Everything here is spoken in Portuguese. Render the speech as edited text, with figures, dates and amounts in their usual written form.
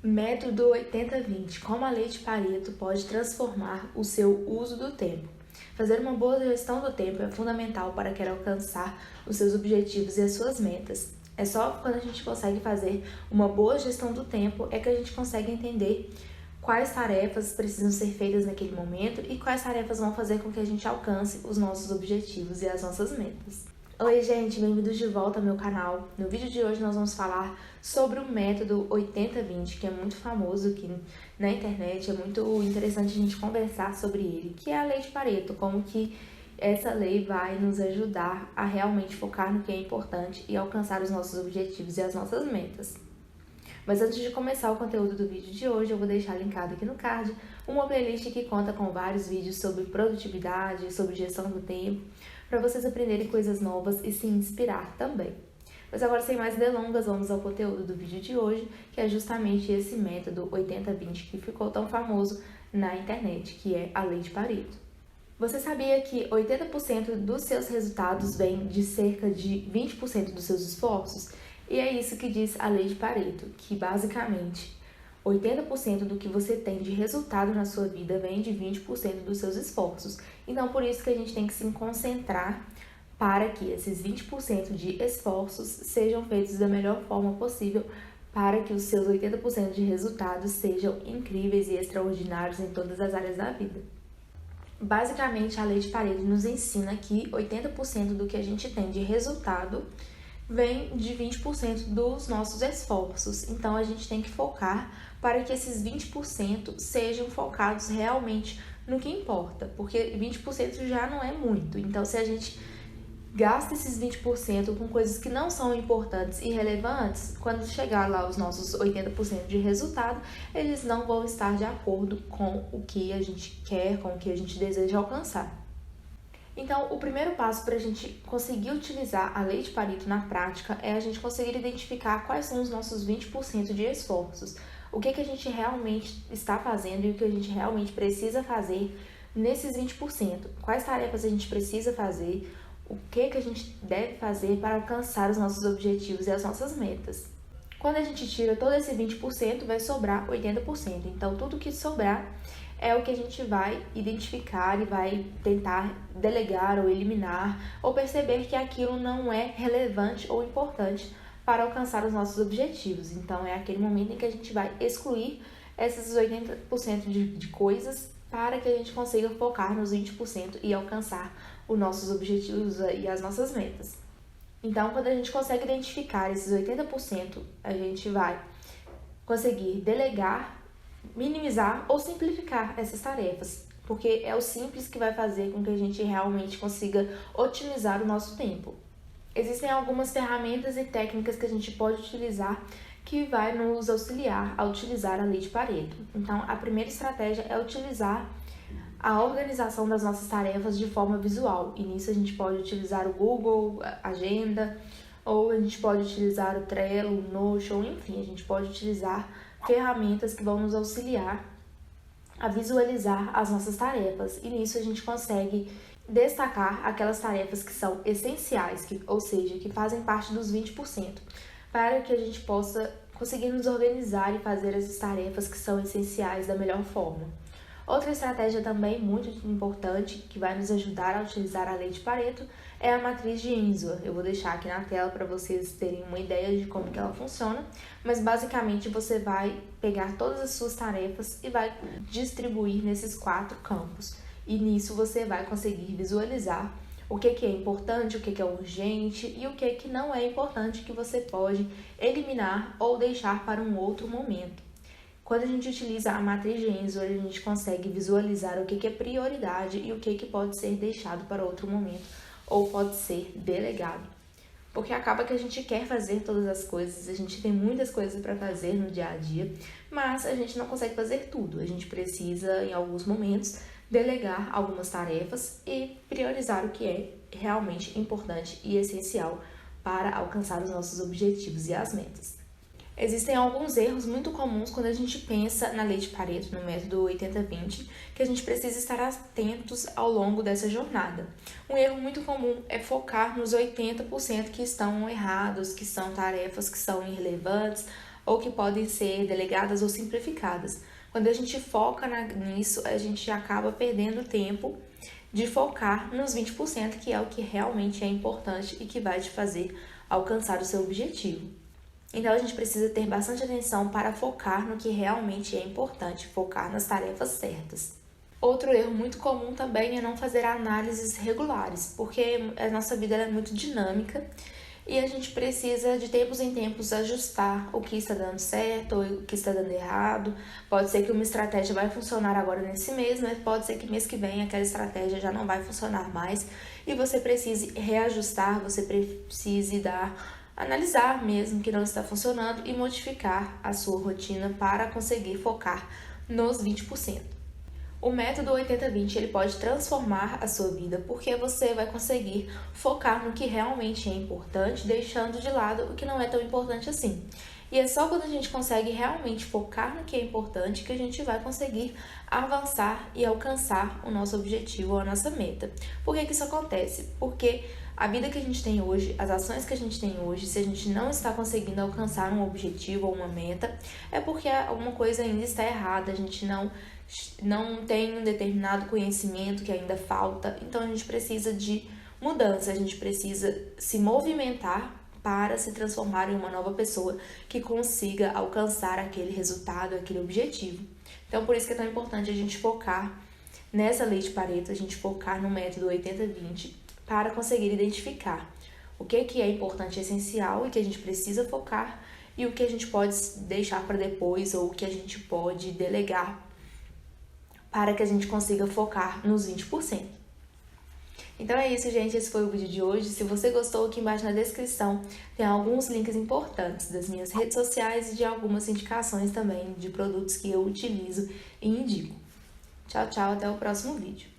Método 80-20. Como a lei de Pareto pode transformar o seu uso do tempo. Fazer uma boa gestão do tempo é fundamental para querer alcançar os seus objetivos e as suas metas. É só quando a gente consegue fazer uma boa gestão do tempo é que a gente consegue entender quais tarefas precisam ser feitas naquele momento e quais tarefas vão fazer com que a gente alcance os nossos objetivos e as nossas metas. Oi gente, bem-vindos de volta ao meu canal. No vídeo de hoje nós vamos falar sobre o método 80-20, que é muito famoso aqui na internet, é muito interessante a gente conversar sobre ele, que é a lei de Pareto, como que essa lei vai nos ajudar a realmente focar no que é importante e alcançar os nossos objetivos e as nossas metas. Mas antes de começar o conteúdo do vídeo de hoje, eu vou deixar linkado aqui no card uma playlist que conta com vários vídeos sobre produtividade, sobre gestão do tempo, para vocês aprenderem coisas novas e se inspirar também. Mas agora, sem mais delongas, vamos ao conteúdo do vídeo de hoje, que é justamente esse método 80-20 que ficou tão famoso na internet, que é a lei de Pareto. Você sabia que 80% dos seus resultados vem de cerca de 20% dos seus esforços? E é isso que diz a lei de Pareto, que basicamente 80% do que você tem de resultado na sua vida vem de 20% dos seus esforços. Então, por isso que a gente tem que se concentrar para que esses 20% de esforços sejam feitos da melhor forma possível para que os seus 80% de resultados sejam incríveis e extraordinários em todas as áreas da vida. Basicamente, a lei de Pareto nos ensina que 80% do que a gente tem de resultado vem de 20% dos nossos esforços. Então, a gente tem que focar para que esses 20% sejam focados realmente no que importa, porque 20% já não é muito. Então, se a gente gasta esses 20% com coisas que não são importantes e relevantes, quando chegar lá os nossos 80% de resultado, eles não vão estar de acordo com o que a gente quer, com o que a gente deseja alcançar. Então, o primeiro passo para a gente conseguir utilizar a lei de Pareto na prática é a gente conseguir identificar quais são os nossos 20% de esforços. O que a gente realmente está fazendo e o que a gente realmente precisa fazer nesses 20%. Quais tarefas a gente precisa fazer, o que a gente deve fazer para alcançar os nossos objetivos e as nossas metas. Quando a gente tira todo esse 20%, vai sobrar 80%. Então, tudo que sobrar é o que a gente vai identificar e vai tentar delegar ou eliminar ou perceber que aquilo não é relevante ou importante para alcançar os nossos objetivos. Então, é aquele momento em que a gente vai excluir esses 80% de coisas para que a gente consiga focar nos 20% e alcançar os nossos objetivos e as nossas metas. Então, quando a gente consegue identificar esses 80%, a gente vai conseguir delegar, minimizar ou simplificar essas tarefas, porque é o simples que vai fazer com que a gente realmente consiga otimizar o nosso tempo. Existem algumas ferramentas e técnicas que a gente pode utilizar que vai nos auxiliar a utilizar a lei de Pareto. Então, a primeira estratégia é utilizar a organização das nossas tarefas de forma visual. E nisso a gente pode utilizar o Google, Agenda, ou a gente pode utilizar o Trello, o Notion, enfim, a gente pode utilizar ferramentas que vão nos auxiliar a visualizar as nossas tarefas. E nisso a gente consegue destacar aquelas tarefas que são essenciais, ou seja, que fazem parte dos 20%, para que a gente possa conseguir nos organizar e fazer essas tarefas que são essenciais da melhor forma. Outra estratégia também muito importante que vai nos ajudar a utilizar a lei de Pareto é a matriz de Ainsworth. Eu vou deixar aqui na tela para vocês terem uma ideia de como que ela funciona, mas basicamente você vai pegar todas as suas tarefas e vai distribuir nesses 4 campos. E nisso você vai conseguir visualizar o que é importante, o que é urgente e o que não é importante que você pode eliminar ou deixar para um outro momento. Quando a gente utiliza a matriz de Ainsworth, a gente consegue visualizar o que é prioridade e o que pode ser deixado para outro momento ou pode ser delegado. Porque acaba que a gente quer fazer todas as coisas, a gente tem muitas coisas para fazer no dia a dia, mas a gente não consegue fazer tudo. A gente precisa, em alguns momentos, delegar algumas tarefas e priorizar o que é realmente importante e essencial para alcançar os nossos objetivos e as metas. Existem alguns erros muito comuns quando a gente pensa na lei de Pareto, no método 80-20, que a gente precisa estar atentos ao longo dessa jornada. Um erro muito comum é focar nos 80% que estão errados, que são tarefas que são irrelevantes ou que podem ser delegadas ou simplificadas. Quando a gente foca nisso, a gente acaba perdendo tempo de focar nos 20%, que é o que realmente é importante e que vai te fazer alcançar o seu objetivo. Então, a gente precisa ter bastante atenção para focar no que realmente é importante, focar nas tarefas certas. Outro erro muito comum também é não fazer análises regulares, porque a nossa vida é muito dinâmica e a gente precisa de tempos em tempos ajustar o que está dando certo ou o que está dando errado. Pode ser que uma estratégia vai funcionar agora nesse mês, mas pode ser que mês que vem aquela estratégia já não vai funcionar mais e você precise reajustar, você precise analisar mesmo que não está funcionando e modificar a sua rotina para conseguir focar nos 20%. O método 80-20 ele pode transformar a sua vida porque você vai conseguir focar no que realmente é importante, deixando de lado o que não é tão importante assim. E é só quando a gente consegue realmente focar no que é importante que a gente vai conseguir avançar e alcançar o nosso objetivo ou a nossa meta. Por que isso acontece? Porque a vida que a gente tem hoje, as ações que a gente tem hoje, se a gente não está conseguindo alcançar um objetivo ou uma meta, é porque alguma coisa ainda está errada, a gente não tem um determinado conhecimento que ainda falta, então a gente precisa de mudança, a gente precisa se movimentar para se transformar em uma nova pessoa que consiga alcançar aquele resultado, aquele objetivo. Então, por isso que é tão importante a gente focar nessa lei de Pareto, a gente focar no método 80-20 para conseguir identificar o que é importante e essencial e que a gente precisa focar e o que a gente pode deixar para depois ou o que a gente pode delegar para que a gente consiga focar nos 20%. Então é isso, gente. Esse foi o vídeo de hoje. Se você gostou, aqui embaixo na descrição tem alguns links importantes das minhas redes sociais e de algumas indicações também de produtos que eu utilizo e indico. Tchau, tchau. Até o próximo vídeo.